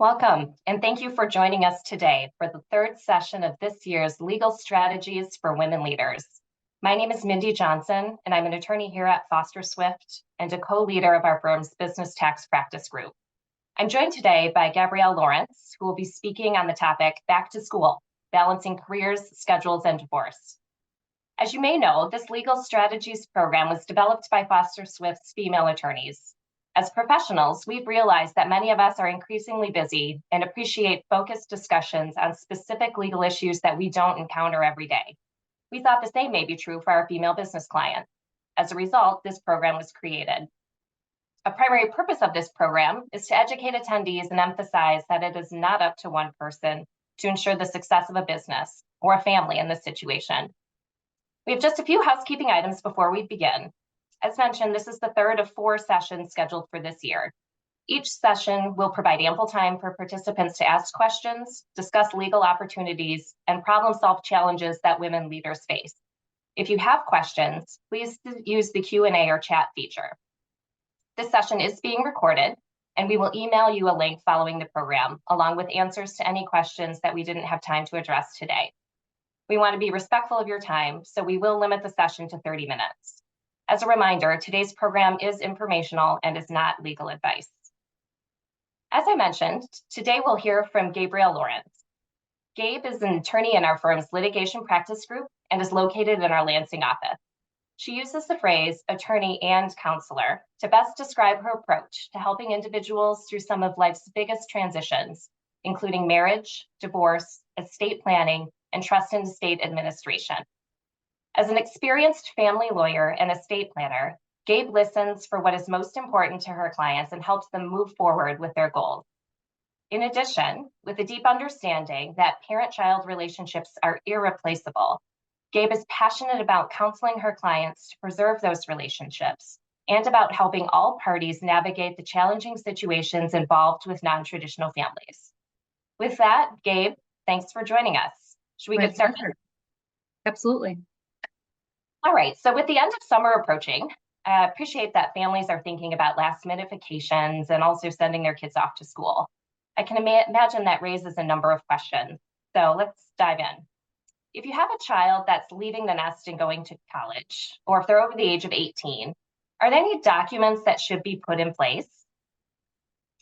Welcome, and thank you for joining us today for the third session of this year's Legal Strategies for Women Leaders. My name is Mindi Johnson, and I'm an attorney here at Foster Swift and a co-leader of our firm's business tax practice group. I'm joined today by Gabrielle Lawrence, who will be speaking on the topic Back to School, Balancing Careers, Schedules, and Divorce. As you may know, this Legal Strategies program was developed by Foster Swift's female attorneys. As professionals, we've realized that many of us are increasingly busy and appreciate focused discussions on specific legal issues that we don't encounter every day. We thought the same may be true for our female business clients. As a result, this program was created. A primary purpose of this program is to educate attendees and emphasize that it is not up to one person to ensure the success of a business or a family in this situation. We have just a few housekeeping items before we begin. As mentioned, this is the third of 4 sessions scheduled for this year. Each session will provide ample time for participants to ask questions, discuss legal opportunities, and problem-solve challenges that women leaders face. If you have questions, please use the Q&A or chat feature. This session is being recorded, and we will email you a link following the program, along with answers to any questions that we didn't have time to address today. We want to be respectful of your time, so we will limit the session to 30 minutes. As a reminder, today's program is informational and is not legal advice. As I mentioned, today we'll hear from Gabrielle Lawrence. Gabe is an attorney in our firm's litigation practice group and is located in our Lansing office. She uses the phrase attorney and counselor to best describe her approach to helping individuals through some of life's biggest transitions, including marriage, divorce, estate planning, and trust and estate administration. As an experienced family lawyer and estate planner, Gabe listens for what is most important to her clients and helps them move forward with their goals. In addition, with a deep understanding that parent-child relationships are irreplaceable, Gabe is passionate about counseling her clients to preserve those relationships and about helping all parties navigate the challenging situations involved with non-traditional families. With that, Gabe, thanks for joining us. Should we get started? Absolutely. All right, so with the end of summer approaching, I appreciate that families are thinking about last-minute vacations and also sending their kids off to school. I can imagine that raises a number of questions, so let's dive in. If you have a child that's leaving the nest and going to college, or if they're over the age of 18, are there any documents that should be put in place?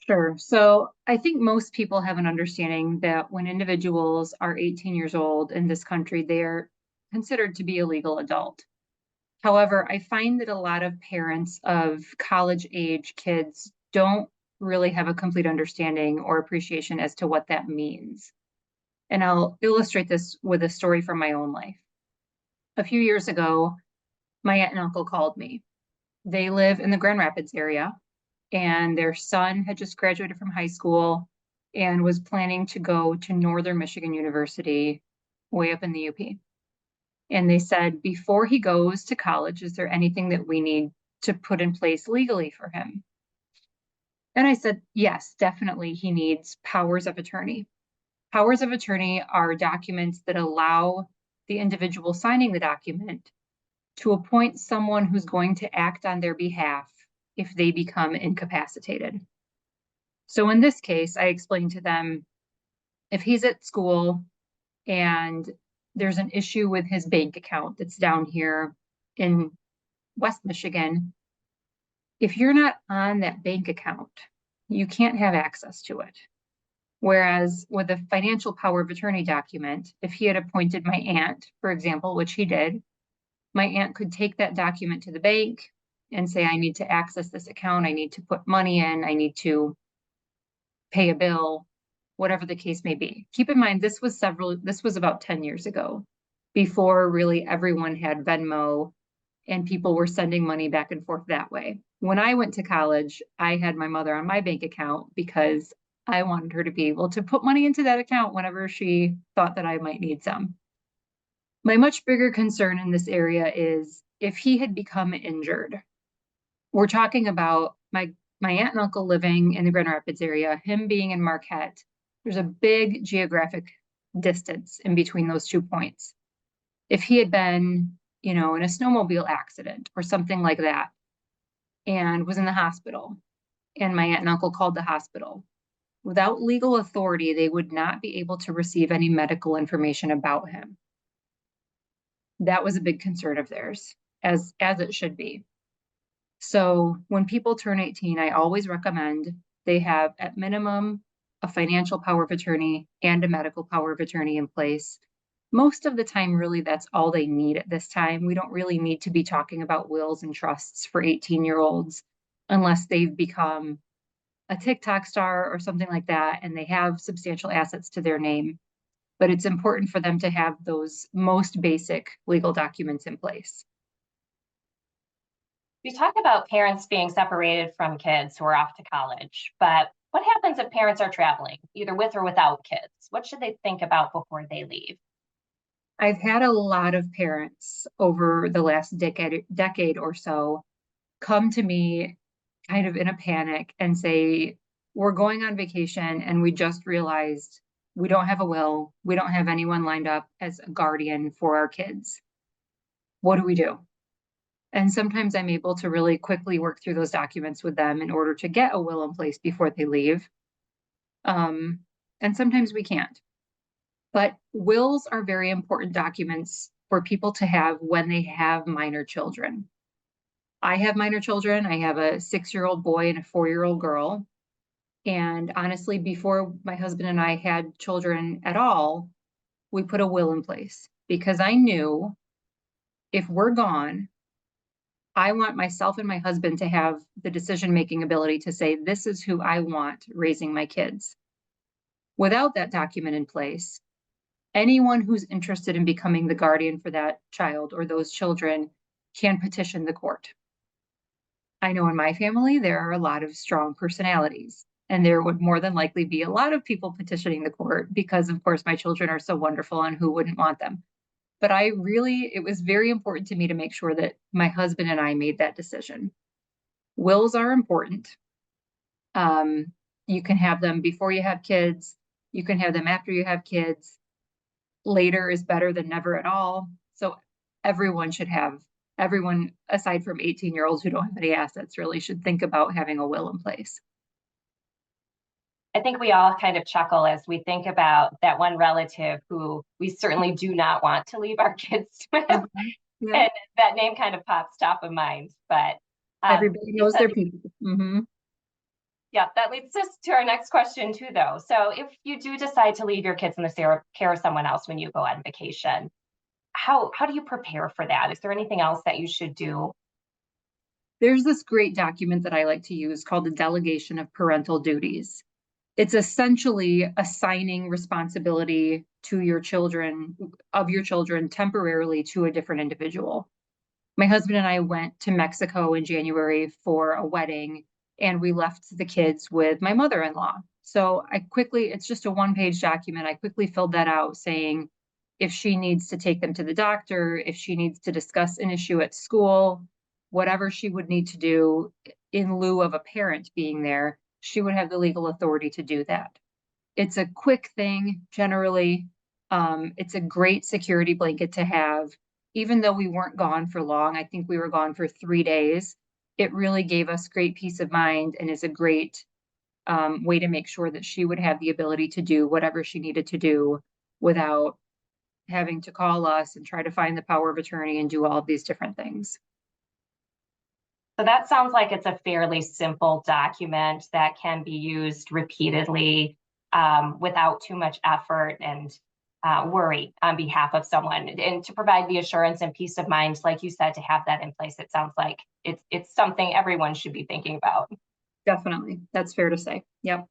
Sure. So I think most people have an understanding that when individuals are 18 years old in this country, they're considered to be a legal adult. However, I find that a lot of parents of college-age kids don't really have a complete understanding or appreciation as to what that means. And I'll illustrate this with a story from my own life. A few years ago, my aunt and uncle called me. They live in the Grand Rapids area, and their son had just graduated from high school and was planning to go to Northern Michigan University way up in the UP. And they said, before he goes to college, is there anything that we need to put in place legally for him? And I said, yes, definitely he needs powers of attorney. Powers of attorney are documents that allow the individual signing the document to appoint someone who's going to act on their behalf if they become incapacitated. So in this case, I explained to them, if he's at school and there's an issue with his bank account that's down here in West Michigan, if you're not on that bank account, you can't have access to it. Whereas with a financial power of attorney document, if he had appointed my aunt, for example, which he did, my aunt could take that document to the bank and say, I need to access this account, I need to put money in, I need to pay a bill, whatever the case may be. Keep in mind, this was about 10 years ago, before really everyone had Venmo and people were sending money back and forth that way. When I went to college, I had my mother on my bank account because I wanted her to be able to put money into that account whenever she thought that I might need some. My much bigger concern in this area is if he had become injured. We're talking about my aunt and uncle living in the Grand Rapids area, him being in Marquette. There's a big geographic distance in between those 2 points. If he had been, in a snowmobile accident or something like that, and was in the hospital, and my aunt and uncle called the hospital, Without legal authority, they would not be able to receive any medical information about him. That was a big concern of theirs, as it should be. So when people turn 18, I always recommend they have at minimum a financial power of attorney and a medical power of attorney in place. Most of the time, really, that's all they need at this time. We don't really need to be talking about wills and trusts for 18-year-olds unless they've become a TikTok star or something like that, and they have substantial assets to their name. But it's important for them to have those most basic legal documents in place. You talk about parents being separated from kids who are off to college, but what happens if parents are traveling, either with or without kids? What should they think about before they leave? I've had a lot of parents over the last decade or so come to me kind of in a panic and say, we're going on vacation and we just realized we don't have a will. We don't have anyone lined up as a guardian for our kids. What do we do? And sometimes I'm able to really quickly work through those documents with them in order to get a will in place before they leave. And sometimes we can't. But wills are very important documents for people to have when they have minor children. I have minor children. I have a 6-year-old boy and a 4-year-old girl. And honestly, before my husband and I had children at all, we put a will in place because I knew if we're gone, I want myself and my husband to have the decision-making ability to say, this is who I want raising my kids. Without that document in place, anyone who's interested in becoming the guardian for that child or those children can petition the court. I know in my family, there are a lot of strong personalities, and there would more than likely be a lot of people petitioning the court because, of course, my children are so wonderful and who wouldn't want them. But it was very important to me to make sure that my husband and I made that decision. Wills are important. You can have them before you have kids. You can have them after you have kids. Later is better than never at all. So everyone aside from 18-year-olds who don't have any assets really should think about having a will in place. I think we all kind of chuckle as we think about that one relative who we certainly do not want to leave our kids with. Yeah. And that name kind of pops top of mind, but everybody knows their people. Mm-hmm. Yeah, that leads us to our next question too, though. So if you do decide to leave your kids in the care of someone else when you go on vacation, how do you prepare for that? Is there anything else that you should do? There's this great document that I like to use called the Delegation of Parental Duties. It's essentially assigning responsibility to your children temporarily to a different individual. My husband and I went to Mexico in January for a wedding, and we left the kids with my mother-in-law. So it's just a one-page document. I quickly filled that out saying if she needs to take them to the doctor, if she needs to discuss an issue at school, whatever she would need to do in lieu of a parent being there, she would have the legal authority to do that. It's a quick thing, generally. It's a great security blanket to have. Even though we weren't gone for long, I think we were gone for 3 days. It really gave us great peace of mind and is a great way to make sure that she would have the ability to do whatever she needed to do without having to call us and try to find the power of attorney and do all of these different things. So that sounds like it's a fairly simple document that can be used repeatedly without too much effort and worry on behalf of someone, and to provide the assurance and peace of mind, like you said, to have that in place. It sounds like it's something everyone should be thinking about. Definitely. That's fair to say. Yep.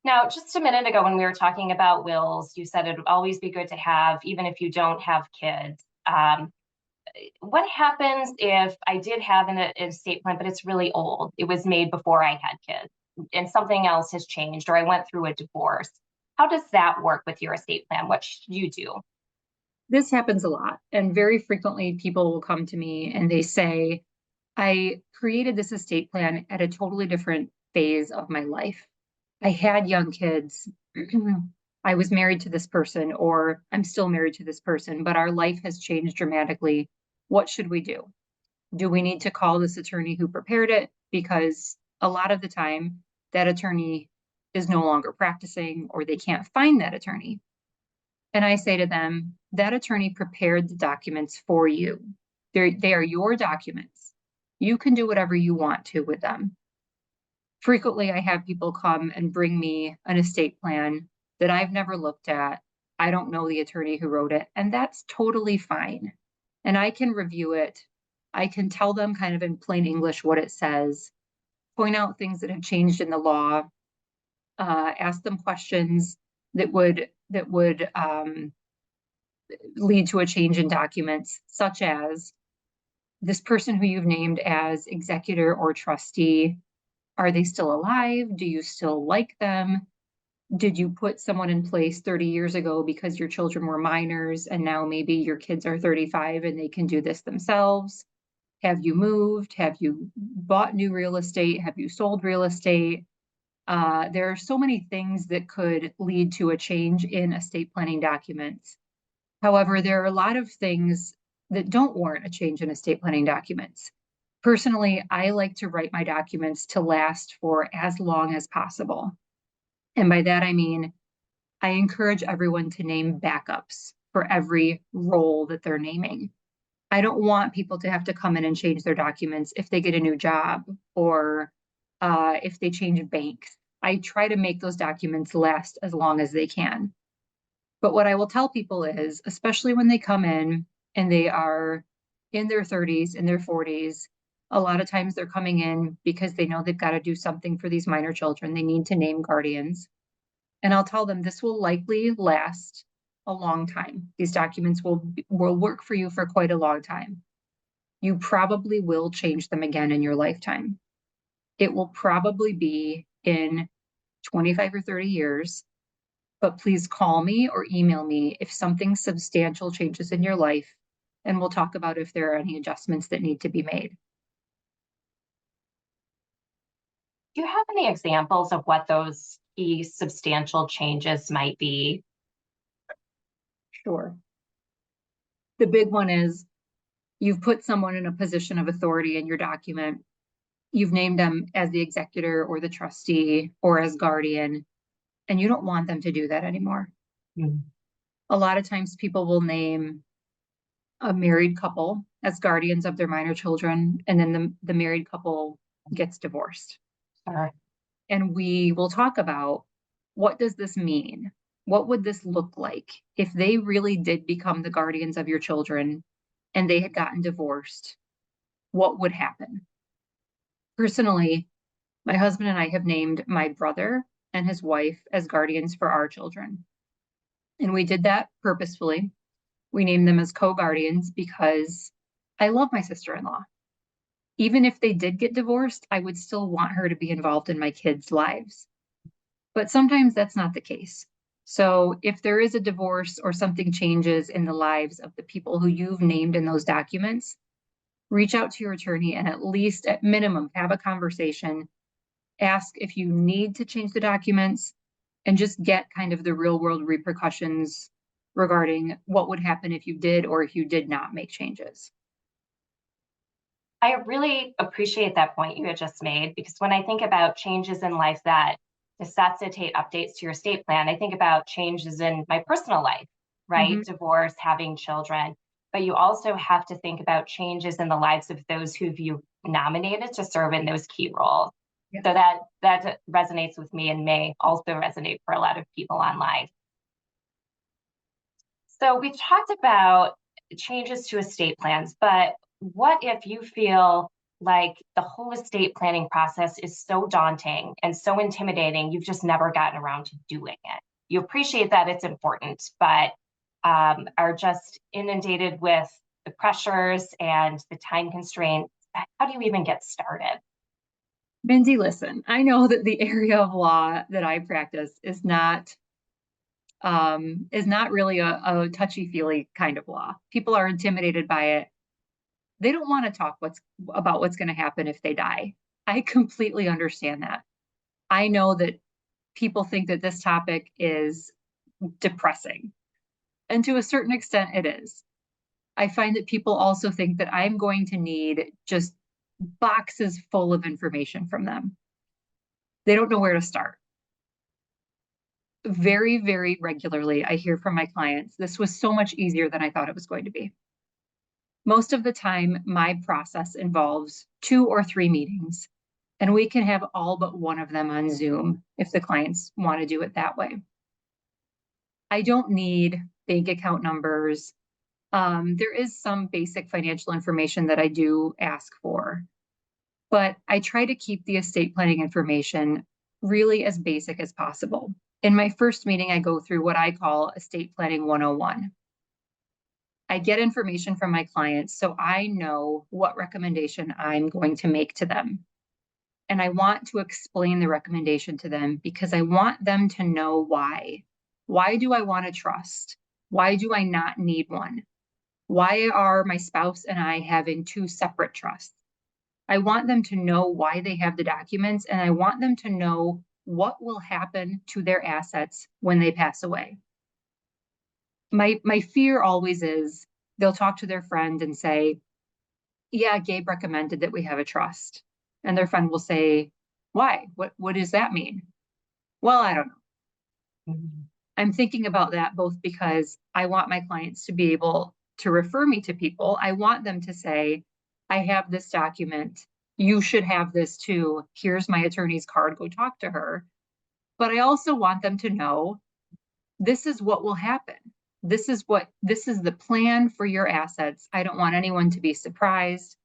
Now, just a minute ago when we were talking about wills, you said it would always be good to have, even if you don't have kids. What happens if I did have an estate plan, but it's really old? It was made before I had kids and something else has changed, or I went through a divorce. How does that work with your estate plan? What should you do? This happens a lot. And very frequently people will come to me and they say, I created this estate plan at a totally different phase of my life. I had young kids. I was married to this person, or I'm still married to this person, but our life has changed dramatically. What should we do? Do we need to call this attorney who prepared it? Because a lot of the time that attorney is no longer practicing or they can't find that attorney. And I say to them, that attorney prepared the documents for you. They are your documents. You can do whatever you want to with them. Frequently, I have people come and bring me an estate plan that I've never looked at. I don't know the attorney who wrote it, and that's totally fine. And I can review it. I can tell them kind of in plain English what it says, point out things that have changed in the law, ask them questions that would lead to a change in documents, such as this person who you've named as executor or trustee, are they still alive? Do you still like them? Did you put someone in place 30 years ago because your children were minors and now maybe your kids are 35 and they can do this themselves? Have you moved? Have you bought new real estate? Have you sold real estate? There are so many things that could lead to a change in estate planning documents. However, there are a lot of things that don't warrant a change in estate planning documents. Personally, I like to write my documents to last for as long as possible. And by that, I mean, I encourage everyone to name backups for every role that they're naming. I don't want people to have to come in and change their documents if they get a new job or if they change banks. I try to make those documents last as long as they can. But what I will tell people is, especially when they come in and they are in their 30s, in their 40s, a lot of times they're coming in because they know they've got to do something for these minor children. They need to name guardians. And I'll tell them this will likely last a long time. These documents will work for you for quite a long time. You probably will change them again in your lifetime. It will probably be in 25 or 30 years, but please call me or email me if something substantial changes in your life, and we'll talk about if there are any adjustments that need to be made. Do you have any examples of what those key substantial changes might be? Sure. The big one is you've put someone in a position of authority in your document. You've named them as the executor or the trustee or as guardian, and you don't want them to do that anymore. Mm-hmm. A lot of times people will name a married couple as guardians of their minor children, and then the married couple gets divorced. Sure. And we will talk about, what does this mean? What would this look like if they really did become the guardians of your children and they had gotten divorced? What would happen? Personally, my husband and I have named my brother and his wife as guardians for our children. And we did that purposefully. We named them as co-guardians because I love my sister-in-law. Even if they did get divorced, I would still want her to be involved in my kids' lives. But sometimes that's not the case. So if there is a divorce or something changes in the lives of the people who you've named in those documents, reach out to your attorney and at least at minimum have a conversation, ask if you need to change the documents, and just get kind of the real world repercussions regarding what would happen if you did or if you did not make changes. I really appreciate that point you had just made, because when I think about changes in life that necessitate updates to your estate plan, I think about changes in my personal life, right? Mm-hmm. Divorce, having children, but you also have to think about changes in the lives of those who you nominated to serve in those key roles. Yeah. So that resonates with me and may also resonate for a lot of people online. So we've talked about changes to estate plans, but what if you feel like the whole estate planning process is so daunting and so intimidating, you've just never gotten around to doing it? You appreciate that it's important, but are just inundated with the pressures and the time constraints. How do you even get started? Mindi, listen, I know that the area of law that I practice is not really a touchy-feely kind of law. People are intimidated by it. They don't want to talk about what's going to happen if they die. I completely understand that. I know that people think that this topic is depressing, and to a certain extent it is. I find that people also think that I'm going to need just boxes full of information from them. They don't know where to start. Very, very regularly, I hear from my clients, this was so much easier than I thought it was going to be. Most of the time, my process involves 2 or 3 meetings, and we can have all but one of them on Zoom if the clients want to do it that way. I don't need bank account numbers. There is some basic financial information that I do ask for, but I try to keep the estate planning information really as basic as possible. In my first meeting, I go through what I call estate planning 101. I get information from my clients so I know what recommendation I'm going to make to them. And I want to explain the recommendation to them because I want them to know why. Why do I want a trust? Why do I not need one? Why are my spouse and I having 2 separate trusts? I want them to know why they have the documents, and I want them to know what will happen to their assets when they pass away. My fear always is they'll talk to their friend and say, yeah, Gabe recommended that we have a trust. And their friend will say, why? What does that mean? Well, I don't know. I'm thinking about that both because I want my clients to be able to refer me to people. I want them to say, I have this document. You should have this too. Here's my attorney's card. Go talk to her. But I also want them to know this is what will happen. This is the plan for your assets. I don't want anyone to be surprised.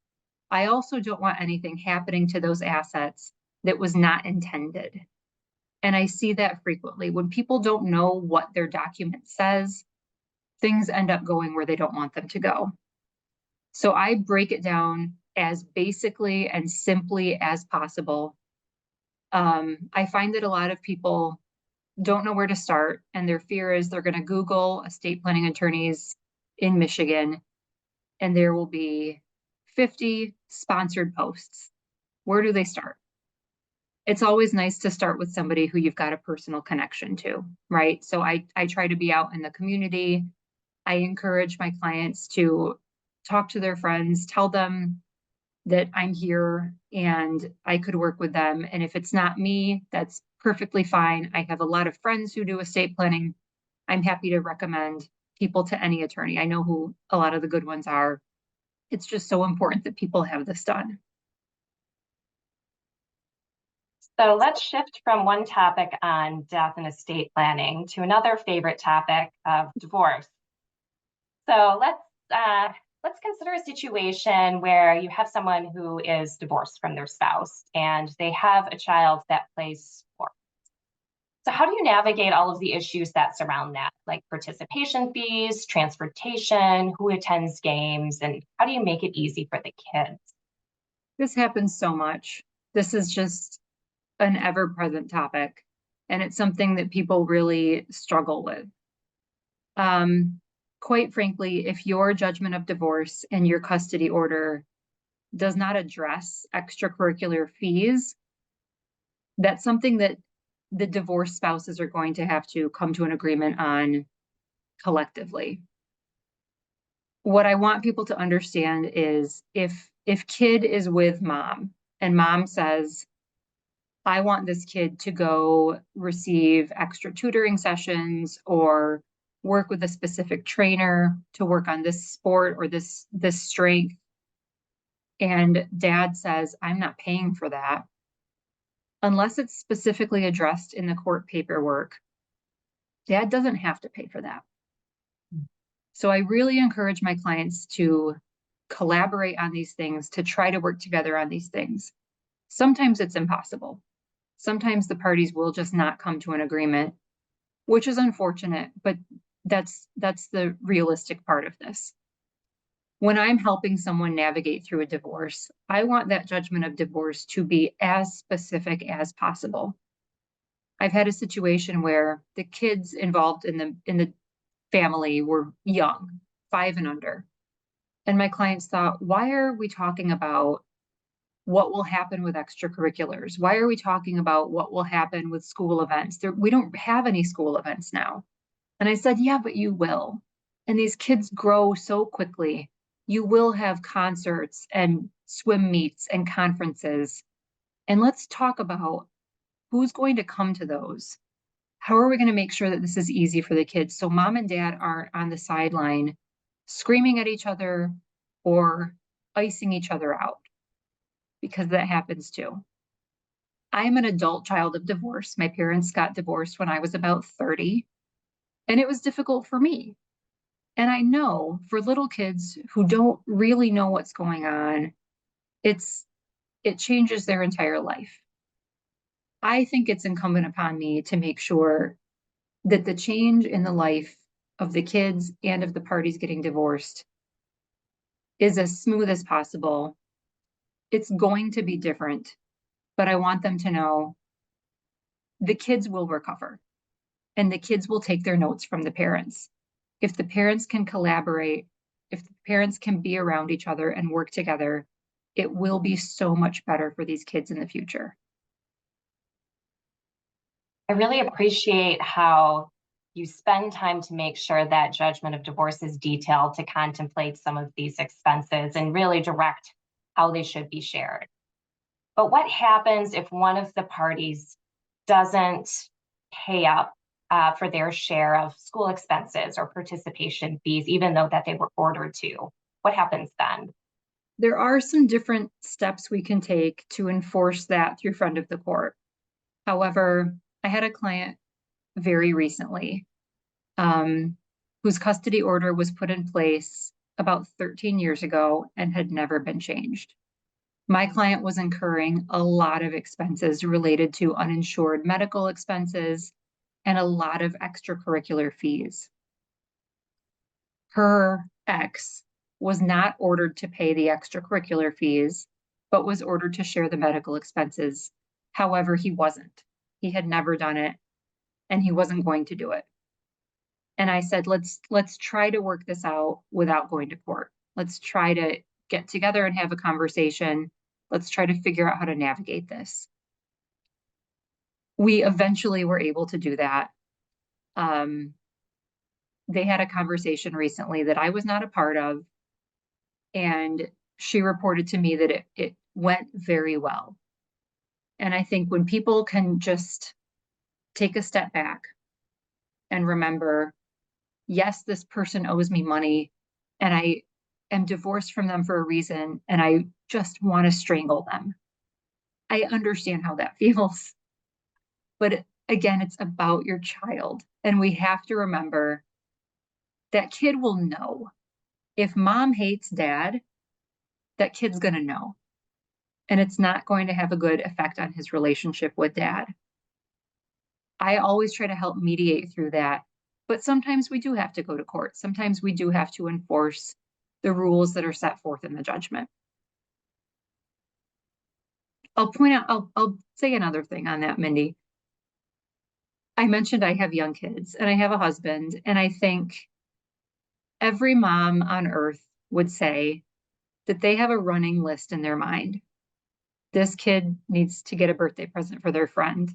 I also don't want anything happening to those assets that was not intended. And I see that frequently. When people don't know what their document says, things end up going where they don't want them to go. So I break it down as basically and simply as possible. I find that a lot of people don't know where to start, and their fear is they're going to Google estate planning attorneys in Michigan, and there will be 50 sponsored posts. Where do they start? It's always nice to start with somebody who you've got a personal connection to, right? So I try to be out in the community. I encourage my clients to talk to their friends, tell them that I'm here and I could work with them. And if it's not me, that's perfectly fine. I have a lot of friends who do estate planning. I'm happy to recommend people to any attorney. I know who a lot of the good ones are. It's just so important that people have this done. So let's shift from one topic on death and estate planning to another favorite topic of divorce. So let's consider a situation where you have someone who is divorced from their spouse and they have a child that plays sports. So how do you navigate all of the issues that surround that, like participation fees, transportation, who attends games, and how do you make it easy for the kids? This happens so much. This is just an ever-present topic, and it's something that people really struggle with. Quite frankly, if your judgment of divorce and your custody order does not address extracurricular fees, that's something that the divorced spouses are going to have to come to an agreement on collectively. What I want people to understand is if kid is with mom and mom says, I want this kid to go receive extra tutoring sessions or work with a specific trainer to work on this sport or this strength, and dad says, I'm not paying for that, unless it's specifically addressed in the court paperwork, dad doesn't have to pay for that. So I really encourage my clients to collaborate on these things, to try to work together on these things. Sometimes it's impossible. Sometimes the parties will just not come to an agreement, which is unfortunate, but that's the realistic part of this. When I'm helping someone navigate through a divorce, I want that judgment of divorce to be as specific as possible. I've had a situation where the kids involved in the family were young, 5 and under. And my clients thought, why are we talking about what will happen with extracurriculars? Why are we talking about what will happen with school events? We don't have any school events now. And I said, yeah, but you will. And these kids grow so quickly. You will have concerts and swim meets and conferences. And let's talk about who's going to come to those. how are we going to make sure that this is easy for the kids so mom and dad aren't on the sideline screaming at each other or icing each other out? Because that happens too. I'm an adult child of divorce. My parents got divorced when I was about 30, and it was difficult for me. And I know for little kids who don't really know what's going on, it changes their entire life. I think it's incumbent upon me to make sure that the change in the life of the kids and of the parties getting divorced is as smooth as possible. It's going to be different, but I want them to know the kids will recover and the kids will take their notes from the parents. If the parents can collaborate, if the parents can be around each other and work together, it will be so much better for these kids in the future. I really appreciate how you spend time to make sure that judgment of divorce is detailed to contemplate some of these expenses and really direct how they should be shared. But what happens if one of the parties doesn't pay up for their share of school expenses or participation fees, even though that they were ordered to? What happens then? There are some different steps we can take to enforce that through friend of the court. However, I had a client very recently whose custody order was put in place about 13 years ago and had never been changed. My client was incurring a lot of expenses related to uninsured medical expenses and a lot of extracurricular fees. Her ex was not ordered to pay the extracurricular fees, but was ordered to share the medical expenses. However, he wasn't. He had never done it, and he wasn't going to do it. And I said, let's try to work this out without going to court. Let's try to get together and have a conversation. Let's try to figure out how to navigate this. We eventually were able to do that. They had a conversation recently that I was not a part of, and she reported to me that it went very well. And I think when people can just take a step back and remember, yes, this person owes me money, and I am divorced from them for a reason, and I just want to strangle them. I understand how that feels. But again, it's about your child. And we have to remember that kid will know. If mom hates dad, that kid's going to know. And it's not going to have a good effect on his relationship with dad. I always try to help mediate through that. But sometimes we do have to go to court. Sometimes we do have to enforce the rules that are set forth in the judgment. I'll point out, I'll say another thing on that, Mindy. I mentioned I have young kids and I have a husband, and I think every mom on earth would say that they have a running list in their mind. This kid needs to get a birthday present for their friend.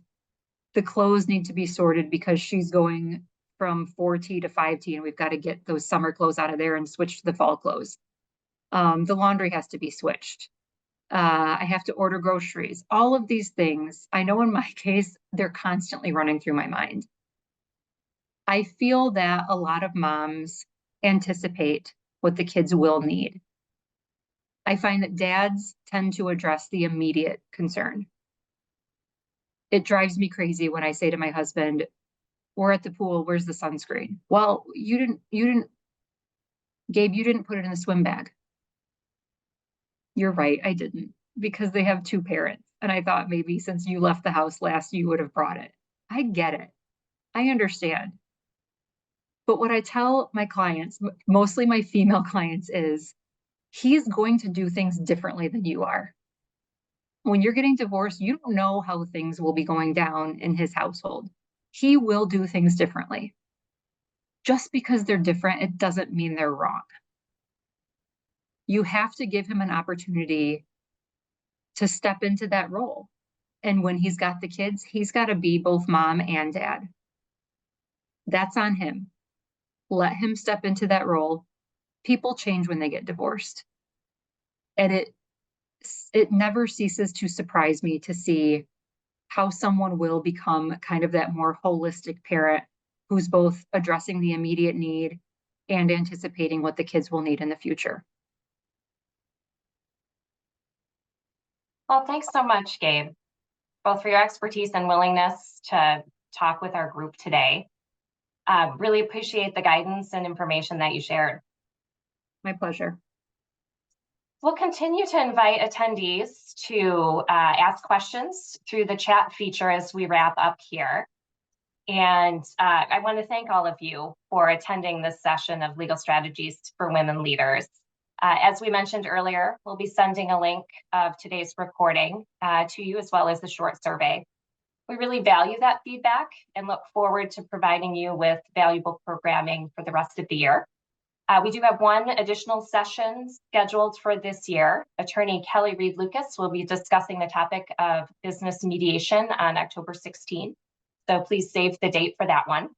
The clothes need to be sorted because she's going from 4T to 5T, and we've got to get those summer clothes out of there and switch to the fall clothes. The laundry has to be switched. I have to order groceries. All of these things, I know in my case, they're constantly running through my mind. I feel that a lot of moms anticipate what the kids will need. I find that dads tend to address the immediate concern. It drives me crazy when I say to my husband, we're at the pool, where's the sunscreen? Well, Gabe, you didn't put it in the swim bag. You're right, I didn't, because they have two parents. And I thought maybe since you left the house last, you would have brought it. I get it. I understand. But what I tell my clients, mostly my female clients, is he's going to do things differently than you are. When you're getting divorced, you don't know how things will be going down in his household. He will do things differently. Just because they're different, it doesn't mean they're wrong. You have to give him an opportunity to step into that role. And when he's got the kids, he's got to be both mom and dad. That's on him. Let him step into that role. People change when they get divorced. And it never ceases to surprise me to see how someone will become kind of that more holistic parent who's both addressing the immediate need and anticipating what the kids will need in the future. Well, thanks so much, Gabe, both for your expertise and willingness to talk with our group today. Really appreciate the guidance and information that you shared. My pleasure. We'll continue to invite attendees to ask questions through the chat feature as we wrap up here. And I want to thank all of you for attending this session of Legal Strategies for Women Leaders. As we mentioned earlier, we'll be sending a link of today's recording to you, as well as the short survey. We really value that feedback and look forward to providing you with valuable programming for the rest of the year. We do have one additional session scheduled for this year. Attorney Kelly Reed Lucas will be discussing the topic of business mediation on October 16th. So please save the date for that one.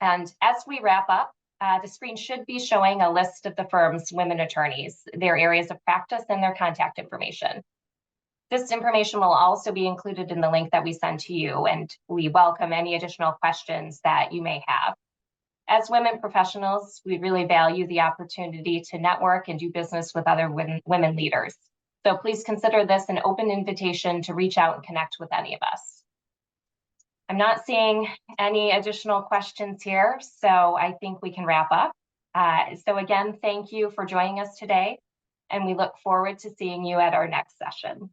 And as we wrap up, the screen should be showing a list of the firm's women attorneys, their areas of practice, and their contact information. This information will also be included in the link that we send to you, and we welcome any additional questions that you may have. As women professionals, we really value the opportunity to network and do business with other women leaders. So please consider this an open invitation to reach out and connect with any of us. I'm not seeing any additional questions here, so I think we can wrap up. So again, thank you for joining us today, and we look forward to seeing you at our next session.